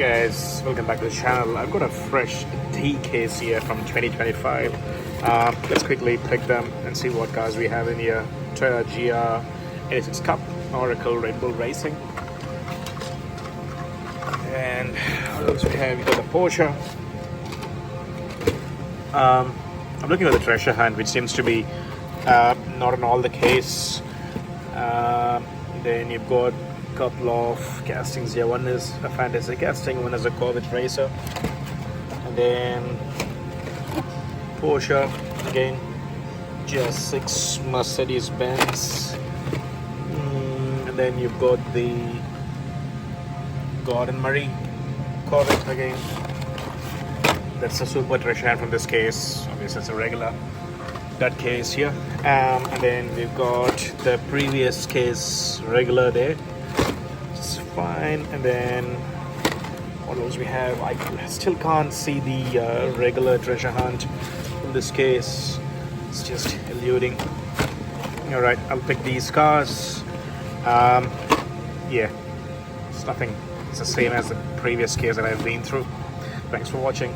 Guys, welcome back to the channel. I've got a fresh D case here from 2025. Let's quickly pick them and see what cars we have in here. Toyota GR 86 Cup, Oracle, Red Bull Racing, and what else we have? We got the Porsche. I'm looking at the treasure hunt, which seems to be not in all the case. Then you've got couple of castings here. One is a fantasy casting, one is a Corvette racer, and then Porsche again, GS6, Mercedes-Benz, and then you've got the Gordon Murray Corvette again. That's a super treasure hunt from this case. Obviously it's a regular that case here, and then we've got the previous case regular there. Fine. And then what else we have? I still can't see the regular treasure hunt in this case. It's just eluding. All right, I'll pick these cars. Yeah, it's nothing. It's the same as the previous case that I've been through. Thanks for watching.